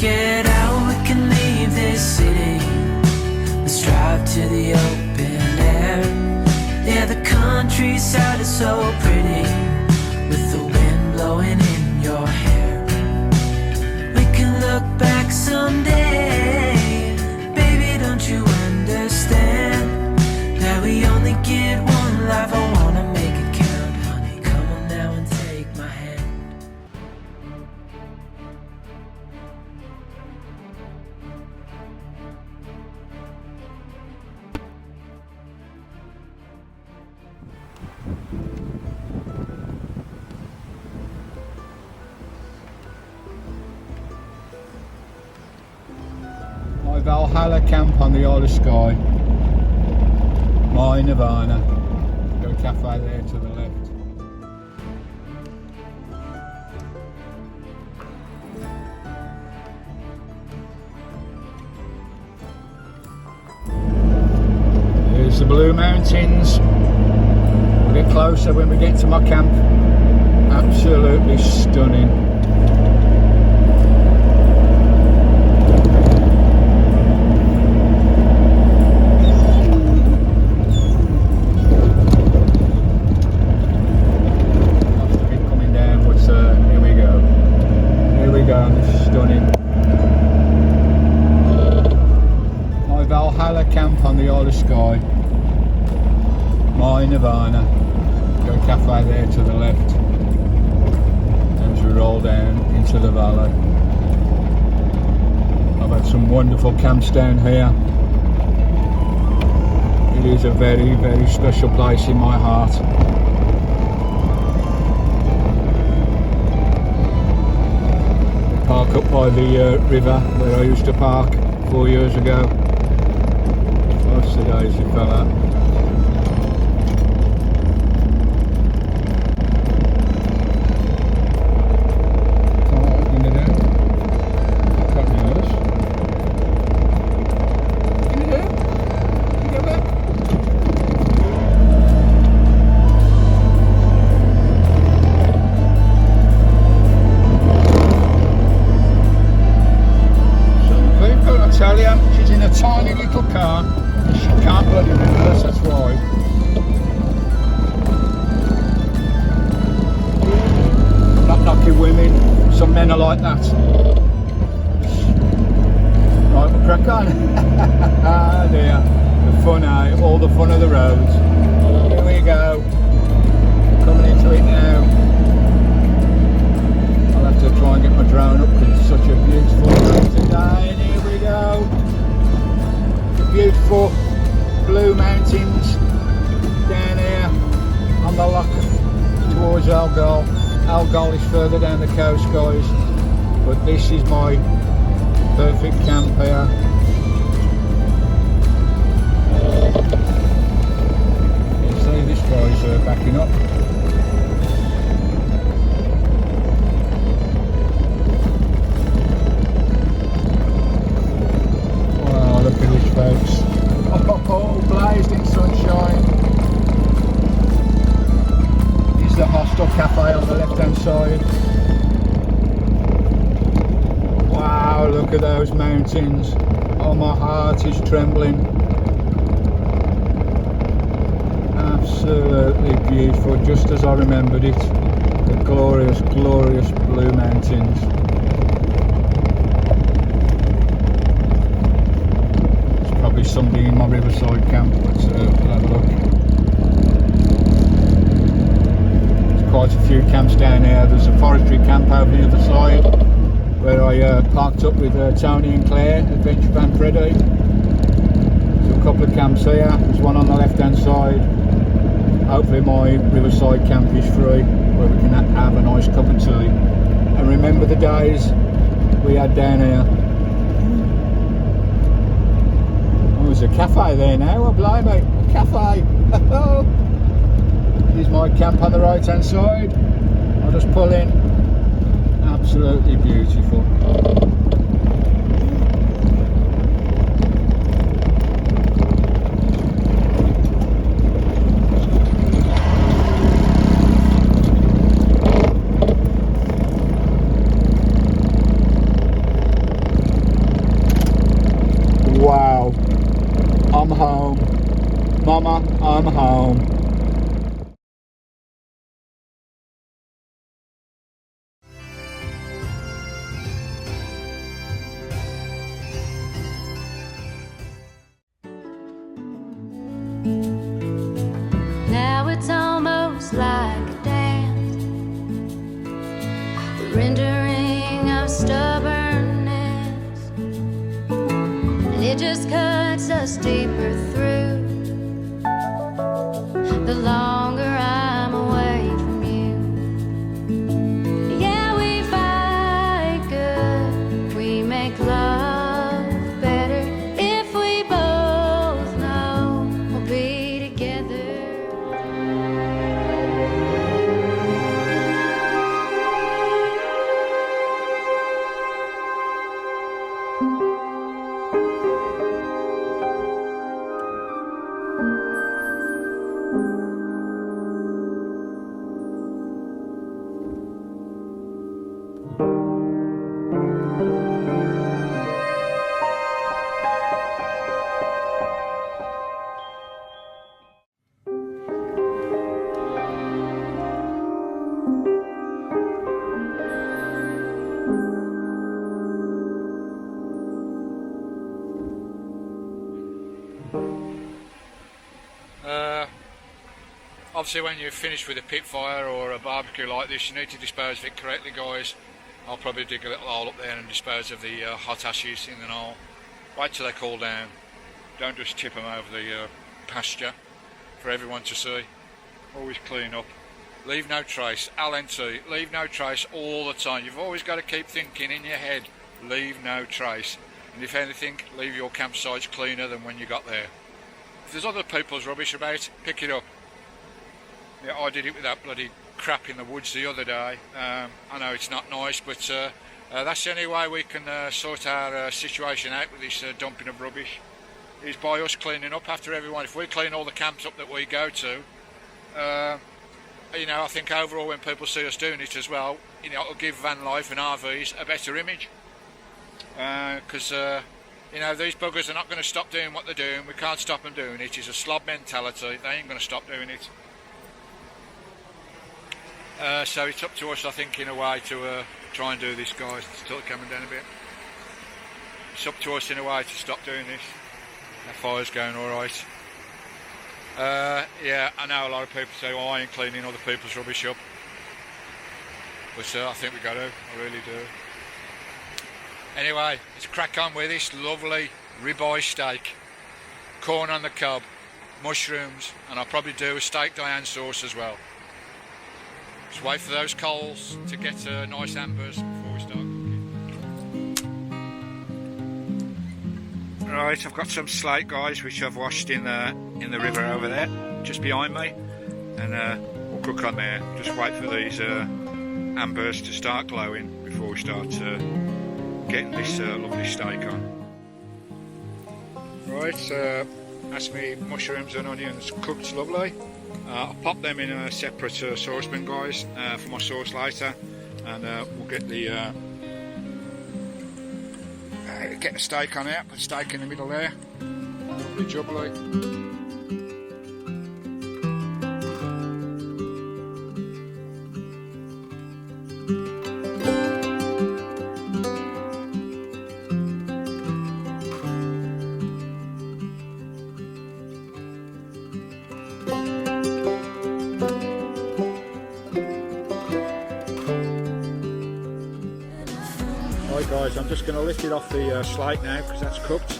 get out, we can leave this city. Let's drive to the open air. Yeah, the countryside is so pretty, with the wind blowing in your hair. We can look back someday, baby, don't you understand that we only get one life? I wanna make it count, honey, come on now and take my hand. My Valhalla camp on the Isle of Skye. My Nirvana. Got a cafe there to the left. Here's the Blue Mountains. We'll get closer when we get to my camp. Absolutely stunning. Camp on the Isle of Skye. My Nirvana. Got a cafe there to the left as we roll down into the valley. I've had some wonderful camps down here. It is a very, very special place in my heart. I park up by the river where I used to park 4 years ago. Most of the days you fell out. So what are you going to do? Cut me loose. What are you going to do? You go back. Some people, I tell you, she's in a tiny little car. She can't bloody reverse, that's why. I'm not knocking women, some men are like that. Right, we'll crack on. Ah dear, the fun, eh? All the fun of the roads. Here we go. Coming into it now. I'll have to try and get my drone up because it's such a beautiful day today. And here we go. Beautiful Blue Mountains down here on the loch towards Algol. Algol is further down the coast, guys, but this is my perfect camp here. You see this guy's backing up. Wow, look at this, folks. Oh, blazed in sunshine. Here's the Hostel Cafe on the left hand side. Wow, look at those mountains. Oh, my heart is trembling. Absolutely beautiful, just as I remembered it. The glorious, glorious Blue Mountains. Somebody in my riverside camp, but we'll have a look. There's quite a few camps down here. There's a forestry camp over the other side where I parked up with Tony and Claire at Vanlifeuk. There's a couple of camps here. There's one on the left hand side. Hopefully my riverside camp is free where we can have a nice cup of tea and remember the days we had down here. There's a cafe there now, oh blimey, a cafe. Here's my camp on the right hand side. I'll just pull in. Absolutely beautiful. Mama, I'm home. Now it's almost like a dance, the rendering of stubbornness, and it just cuts us deeper through the longer I'm away from you. Yeah, we fight good, we make love better if we both know we'll be together. Obviously when you're finished with a pit fire or a barbecue like this, you need to dispose of it correctly, guys. I'll probably dig a little hole up there and dispose of the hot ashes in the hole. Wait till they cool down. Don't just tip them over the pasture for everyone to see. Always clean up. Leave no trace. LNT, leave no trace all the time. You've always got to keep thinking in your head, leave no trace. And if anything, leave your campsites cleaner than when you got there. If there's other people's rubbish about, pick it up. Yeah, I did it with that bloody crap in the woods the other day. I know it's not nice, but that's the only way we can sort our situation out with this dumping of rubbish, is by us cleaning up after everyone. If we clean all the camps up that we go to, you know, I think overall when people see us doing it as well, you know, it'll give van life and RVs a better image. Because, you know, these buggers are not going to stop doing what they're doing. We can't stop them doing it. It's a slob mentality. They ain't going to stop doing it. So it's up to us, I think, in a way, to try and do this, guys. It's still coming down a bit. It's up to us in a way to stop doing this. That fire's going alright. Yeah, I know a lot of people say, oh, I ain't cleaning other people's rubbish up. But I think we got to, I really do. Anyway, let's crack on with this lovely ribeye steak. Corn on the cob, mushrooms, and I'll probably do a steak Diane sauce as well. Just wait for those coals to get nice ambers before we start cooking. Right, I've got some slate, guys, which I've washed in the river over there, just behind me, and we'll cook on there. Just wait for these ambers to start glowing before we start getting this lovely steak on. Right, that's me mushrooms and onions cooked lovely. I'll pop them in a separate saucepan, guys, for my sauce later, and we'll get the steak on out. Put steak in the middle there, lovely jubbly. Right, guys, I'm just going to lift it off the slate now because that's cooked.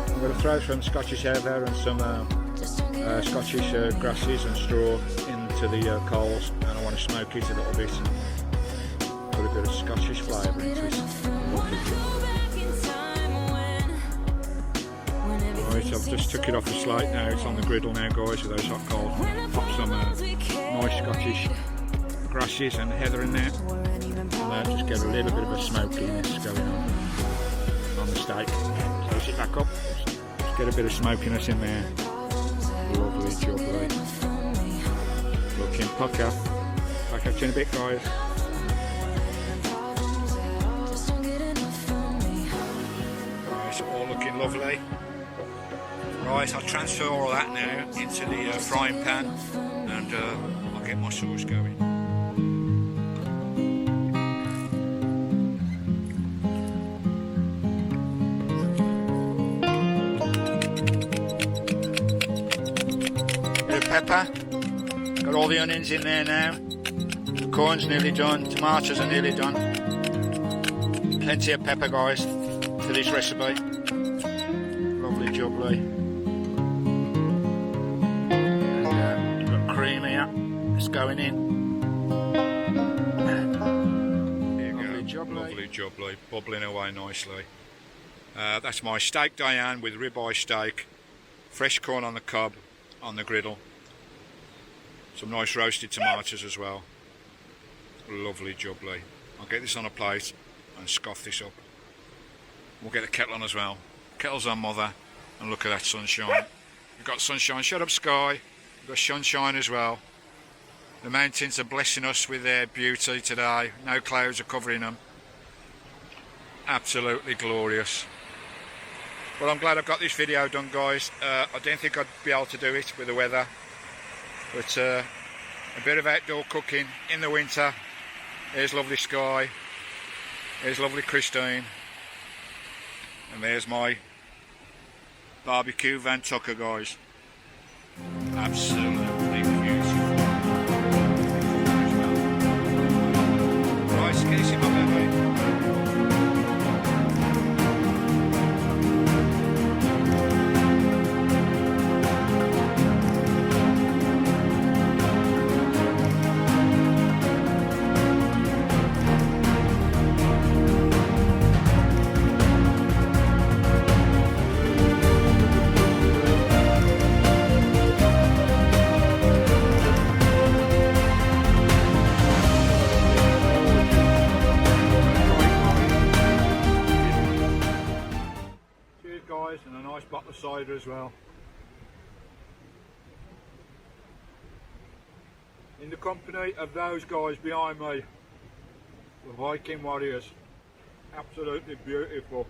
I'm going to throw some Scottish air there and some Scottish grasses and straw into the coals, and I want to smoke it a little bit and put a bit of Scottish flavour into it. Right, I've just took it off the slate now. It's on the griddle now, guys, with those hot coals. Pop some nice Scottish grasses and heather in there. Just get a little bit of a smokiness going on the steak. Close it back up, just get a bit of smokiness in there. Lovely jubbly. Looking pucker. Back up in a bit, guys. It's all looking lovely. Right, I'll transfer all that now into the frying pan and I'll get my sauce going. Bit of pepper, got all the onions in there now, the corn's nearly done, tomatoes are nearly done. Plenty of pepper, guys, for this recipe. Lovely jubbly. And we've got cream here, it's going in. There you lovely go, jubbly. Lovely jubbly, bubbling away nicely. That's my steak Diane with ribeye steak, fresh corn on the cob, on the griddle. Some nice roasted tomatoes as well. Lovely jubbly. I'll get this on a plate and scoff this up. We'll get the kettle on as well. Kettle's on, mother, and look at that sunshine. We've got sunshine. Shut up, Skye. We've got sunshine as well. The mountains are blessing us with their beauty today. No clouds are covering them. Absolutely glorious. Well, I'm glad I've got this video done, guys. I didn't think I'd be able to do it with the weather, but a bit of outdoor cooking in the winter. Here's lovely Skye. Here's lovely Christine. And there's my barbecue Vanlifeuk, guys. Absolutely beautiful. Right, Casey, my baby. And a nice bottle of cider as well. In the company of those guys behind me, the Viking warriors. Absolutely beautiful.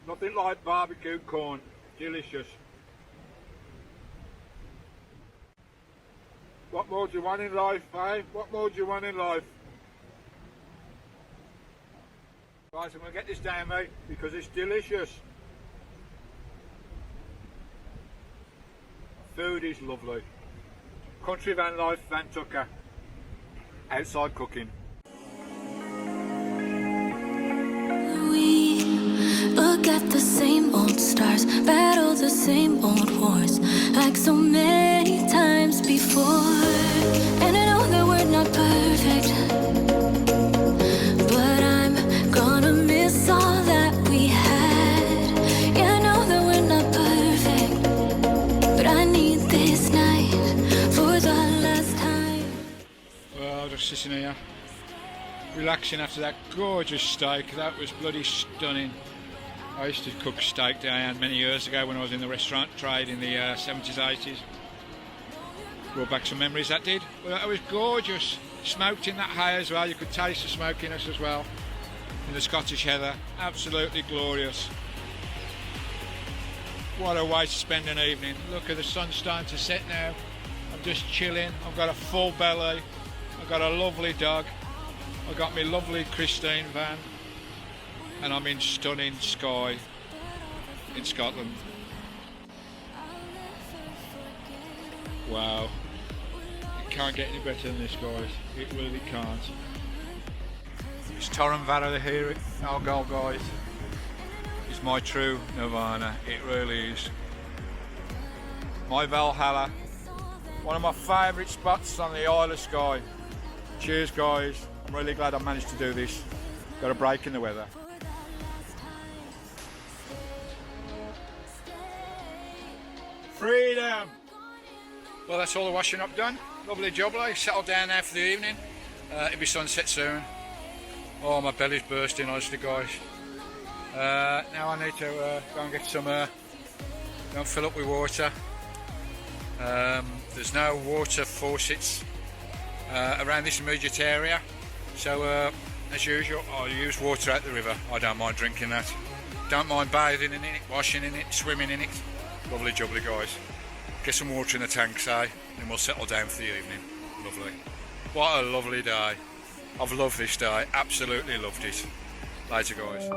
Nothing like barbecue corn, delicious. What more do you want in life, eh? What more do you want in life? Right, I'm going to get this down, mate, because it's delicious. Food is lovely. Countryvanlifeuk, Vanlifeuk. Outside cooking. We look at the same old stars, battle the same old wars, like so many times before. And I know that we're not perfect, but I'm gonna miss all that we had. Yeah, I know that we're not perfect, but I need this night for the last time. Well, just sitting here, relaxing after that gorgeous steak. That was bloody stunning. I used to cook steak down many years ago when I was in the restaurant trade in the 70s, 80s. Brought back some memories, that did. Well, that was gorgeous. Smoked in that hay as well. You could taste the smokiness as well in the Scottish heather. Absolutely glorious. What a way to spend an evening. Look at the sun starting to set now. I'm just chilling. I've got a full belly. I've got a lovely dog. I've got my lovely Christine van. And I'm in stunning Skye in Scotland. Wow. It can't get any better than this, guys. It really can't. It's Torrin Valhalla here at Algal, guys. It's my true nirvana. It really is. My Valhalla. One of my favourite spots on the Isle of Skye. Cheers, guys. I'm really glad I managed to do this. Got a break in the weather. Freedom! Well, that's all the washing up done. Lovely job, like. Settled down now for the evening. It'll be sunset soon. Oh, my belly's bursting, honestly, guys. Now I need to go and get some, go and fill up with water. There's no water faucets around this immediate area, so As usual, I use water out the river. I don't mind drinking that. Don't mind bathing in it, washing in it, swimming in it. Lovely jubbly, guys. Get some water in the tank, say, and we'll settle down for the evening. Lovely. What a lovely day. I've loved this day, absolutely loved it. Later, guys.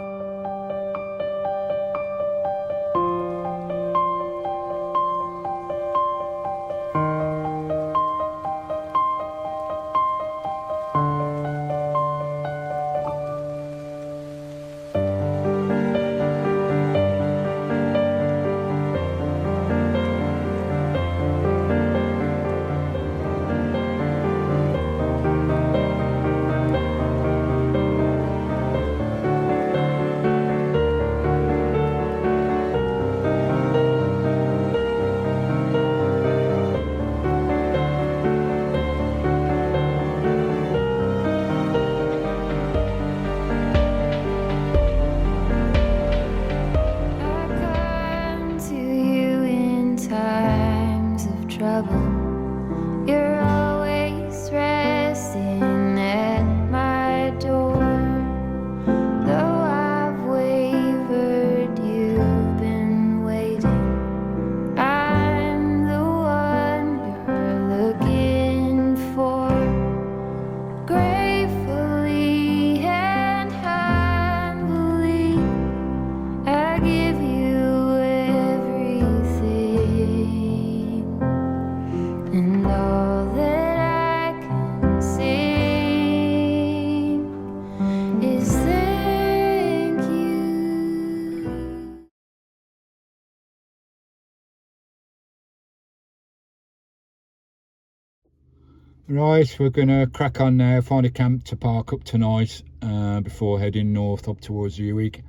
Right, we're going to crack on now, find a camp to park up tonight before heading north up towards CVUK.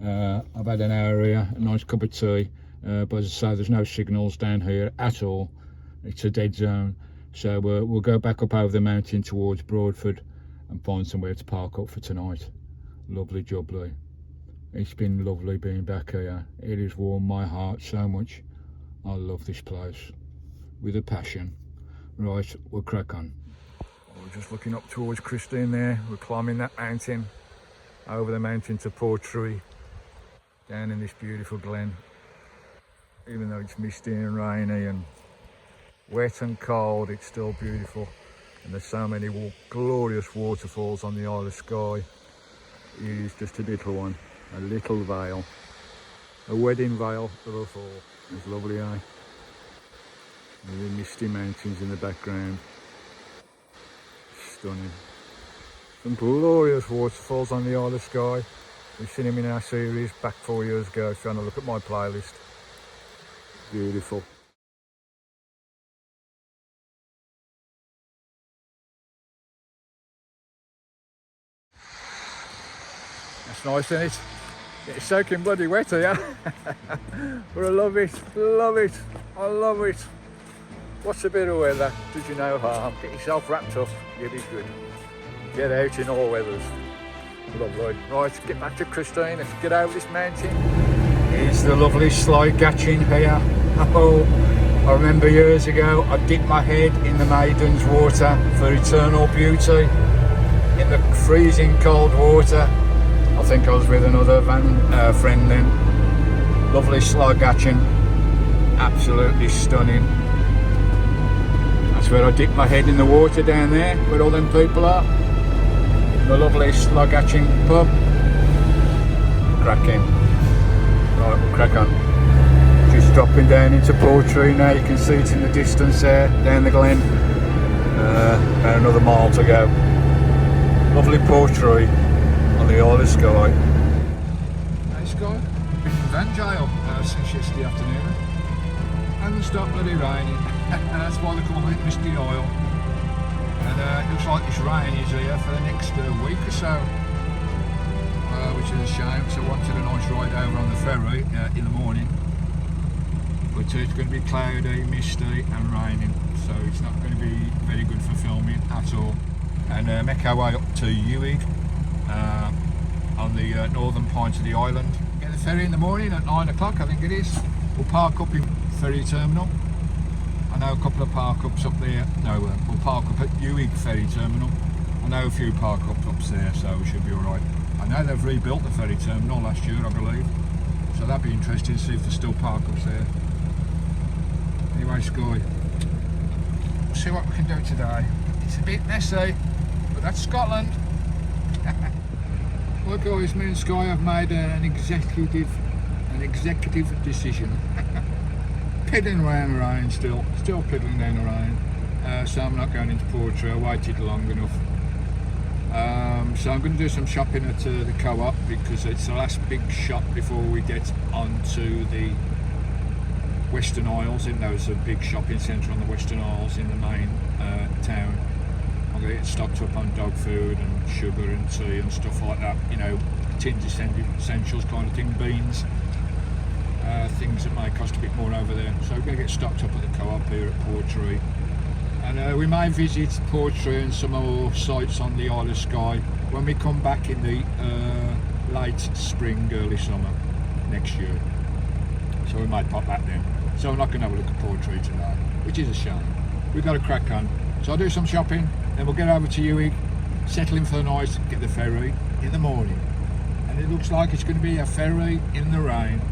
I've had an hour here, a nice cup of tea, but as I say, there's no signals down here at all. It's a dead zone, so we'll go back up over the mountain towards Broadford and find somewhere to park up for tonight. Lovely jubbly. It's been lovely being back here. It has warmed my heart so much. I love this place with a passion. Right, we'll crack on. We're just looking up towards Christine there. We're climbing that mountain, over the mountain to Portree, down in this beautiful glen. Even though it's misty and rainy and wet and cold, it's still beautiful. And there's so many glorious waterfalls on the Isle of Skye. It is just a little one, a little vale. A wedding vale of a fall. It's lovely, eh? And the misty mountains in the background. Stunning. Some glorious waterfalls on the Isle of Skye. We've seen them in our series back 4 years ago, if you want to look at my playlist. Beautiful. That's nice, isn't it? It's soaking bloody wet here. But I love it, love it, I love it. What's a bit of weather? Does you no harm. Get yourself wrapped up, you'll be good. Get out in all weathers. Lovely. Right, get back to Christine. Let's get over this mountain. Here's the lovely slide gatching here. Oh, I remember years ago I dipped my head in the Maiden's water for eternal beauty. In the freezing cold water. I think I was with another friend then. Lovely slide gatching. Absolutely stunning. That's where I dipped my head in the water down there, where all them people are. The lovely slug hatching pub. Cracking. Right, we'll crack on. Just dropping down into Portree now, you can see it in the distance there, down the glen. About another mile to go. Lovely Portree on the Isle of Skye. Hey Skye, been in Van Jail since yesterday afternoon. Hasn't stopped bloody raining. That's why they call it Misty Isle. And it looks like this rain is here for the next week or so, which is a shame, because I wanted a nice ride over on the ferry in the morning. But it's going to be cloudy, misty and raining, so it's not going to be very good for filming at all. And make our way up to CVUK on the northern point of the island. Get the ferry in the morning at 9 o'clock, I think it is. We'll park up in ferry terminal. I know a couple of park ups up there. No, we'll park up at CVUK ferry terminal I know a few park ups there, so we should be alright. I know they've rebuilt the ferry terminal last year, I believe, so that'd be interesting to see if there's still park ups there. Anyway, Skye, we'll see what we can do today. It's a bit messy, but that's Scotland. Well guys, me and Skye have made an executive decision. Piddling around the rain still piddling down the rain. So I'm not going into Portray. I waited long enough. So I'm going to do some shopping at the co-op because it's the last big shop before we get onto the Weston Isles. And there's a big shopping centre on the Weston Isles in the main town. I'm going to get stocked up on dog food and sugar and tea and stuff like that. You know, tins essentials kind of thing, beans. Things that might cost a bit more over there. So we're going to get stocked up at the co-op here at Portray. And we may visit Portray and some more sites on the Isle of Skye when we come back in the late spring, early summer next year. So we might pop back then. So we're not going to have a look at Portray today, which is a shame. We've got a crack on. So I'll do some shopping, then we'll get over to UVUK, settle in for the night, get the ferry in the morning. And it looks like it's going to be a ferry in the rain.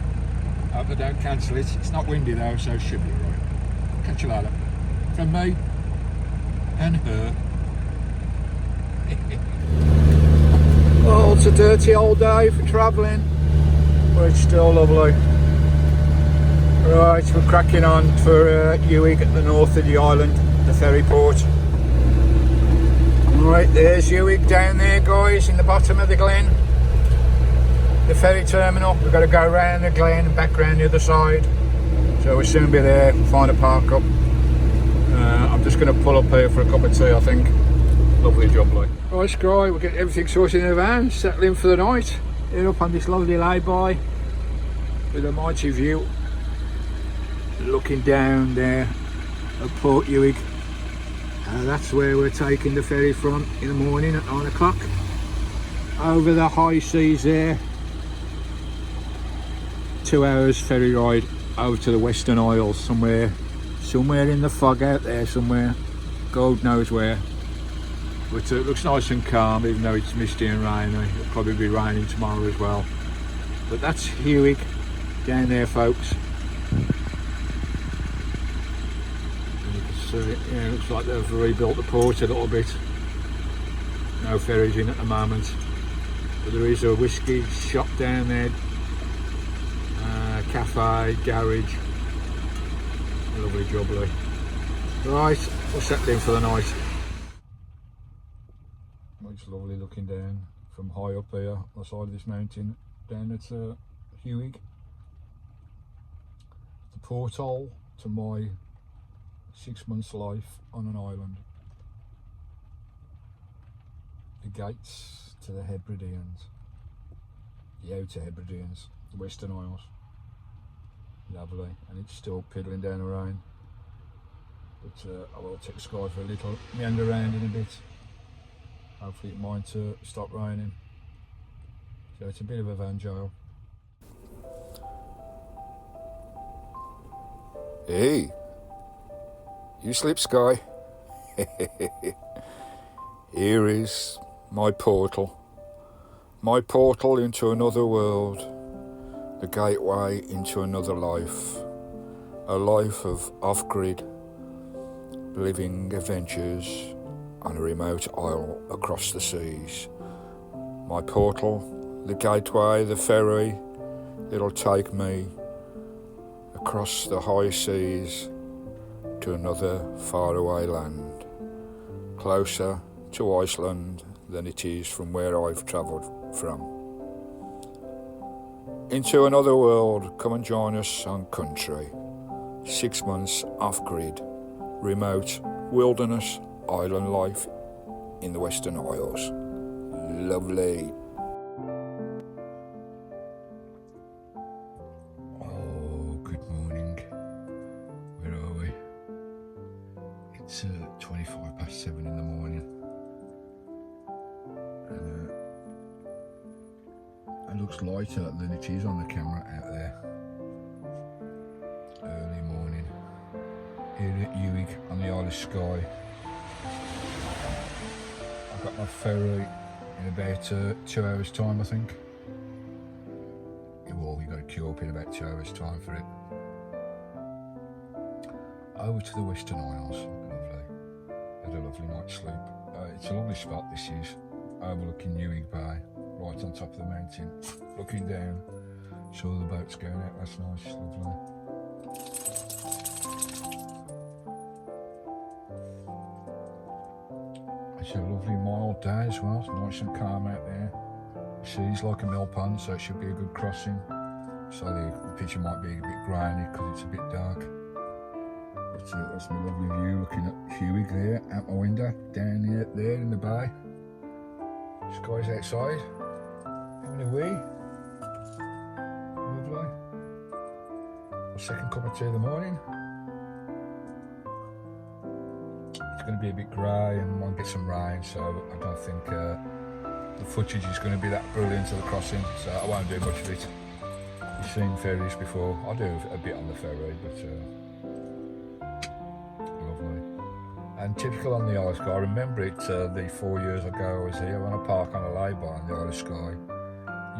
I hope they don't cancel it. It's not windy though, so it should be alright. Catch you later. From me and her. Well, it's a dirty old day for travelling, but it's still lovely. Right, we're cracking on for UVUK at the north of the island, the ferry port. Right, there's UVUK down there, guys, in the bottom of the glen. The ferry terminal. We've got to go round the glen and back round the other side. So we'll soon be there, find a park up. I'm just going to pull up here for a cup of tea, I think. Lovely job, like. Right, Skye, we'll get everything sorted in the van, settle in for the night. Here up on this lovely lay-by with a mighty view. Looking down there at Port UVUK. That's where we're taking the ferry from in the morning at 9 o'clock. Over the high seas there. 2 hours ferry ride over to the Western Isles, somewhere in the fog out there somewhere, God knows where. But it looks nice and calm, even though it's misty and rainy. It'll probably be raining tomorrow as well. But that's UVUK down there, folks. And you can see it, yeah, it looks like they've rebuilt the port a little bit. No ferries in at the moment, but there is a whiskey shop down there. Cafe, garage, lovely jubbly. Right, we'll settle in for the night. It's lovely looking down from high up here on the side of this mountain down at UVUK. The porthole to my 6 months life on an island. The gates to the Hebrideans, the Outer Hebrideans, the Western Isles. Lovely, and it's still piddling down the rain. But I will take Skye for a little meander around in a bit. Hopefully it might stop raining. So it's a bit of a van jail. Hey, you sleep, Skye? Here is my portal into another world. The gateway into another life, a life of off-grid, living adventures on a remote isle across the seas. My portal, the gateway, the ferry, it'll take me across the high seas to another faraway land, closer to Iceland than it is from where I've travelled from. Into another world, come and join us on Country. 6 months off-grid, remote, wilderness, island life in the Western Isles. Lovely. Oh, good morning. Where are we? It's 25 past 7 in the morning. It looks lighter than it is on the camera out there. Early morning here at UVUK on the Isle of Skye. I Got my ferry in about 2 hours time, I think. Well, you got to queue up in about 2 hours time for it. Over to the Western Isles, lovely. Had a lovely night's sleep. It's a lovely spot, this is, overlooking Newig Bay, right on top of the mountain, looking down. Saw the boats going out last night, it's lovely. It's a lovely mild day as well, it's nice and calm out there. The sea's like a mill pond, so it should be a good crossing. So the picture might be a bit grainy because it's a bit dark. But that's my lovely view, looking at Hewig there, out my window, down there in the bay. Skye's outside, having a wee. Lovely. Second cup of tea in the morning. It's going to be a bit grey and might get some rain, so I don't think the footage is going to be that brilliant of the crossing, so I won't do much of it. You've seen ferries before. I'll do a bit on the ferry, but lovely. And typical on the Isle of Skye, I remember it the 4 years ago I was here, when I park on a lay-by on the Isle of Skye,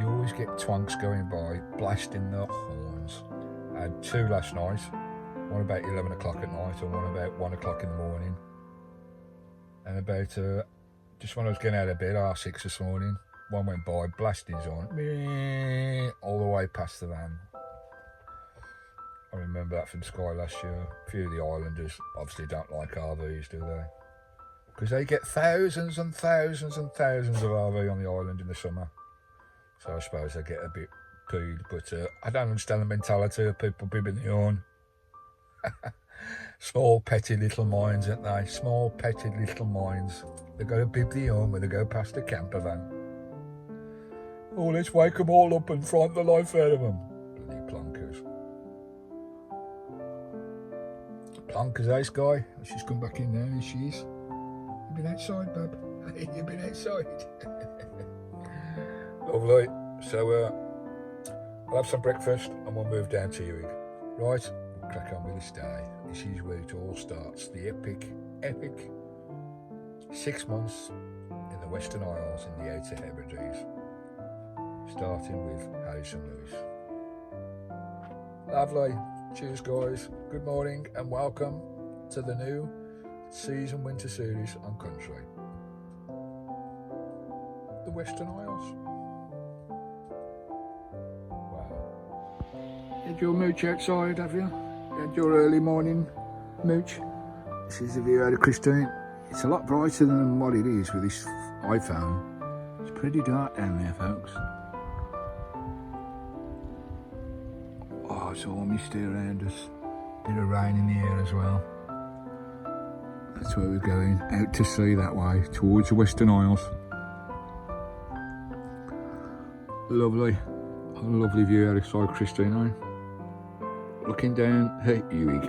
you always get twonks going by, blasting their horns. I had two last night, one about 11 o'clock at night and one about 1 o'clock in the morning. And about, just when I was getting out of bed, 6:30 this morning, one went by, blasting his horn, all the way past the van. I remember that from Skye last year. A few of the islanders obviously don't like RVs, do they? Because they get thousands and thousands and thousands of RV on the island in the summer. So I suppose they get a bit peed, but I don't understand the mentality of people bibbing the horn. Small petty little minds, aren't they? Small petty little minds. They've got to bib the horn when they go past a camper van. Oh, let's wake them all up and frighten the life out of them. Bloody plonkers. Plonkers, eh, Skye? She's come back in now, and she is. You've been outside, bub. You've been outside. Lovely. So, I'll have some breakfast and we'll move down to Ewing. Right, we'll crack on with this day. This is where it all starts. The epic 6 months in the Western Isles in the Outer Hebrides. Starting with Harrison Lewis. Lovely. Cheers, guys. Good morning and welcome to the new season winter series on country. The Western Isles. Wow. Had your mooch outside, have you? Had your early morning mooch? This is the view out of Christine. It's a lot brighter than what it is with this iPhone. It's pretty dark down there, folks. Oh, it's all misty around us. Bit of rain in the air as well. That's where we're going, out to sea that way, towards the Western Isles. Lovely. A lovely view out of Christine. Looking down at Ewing.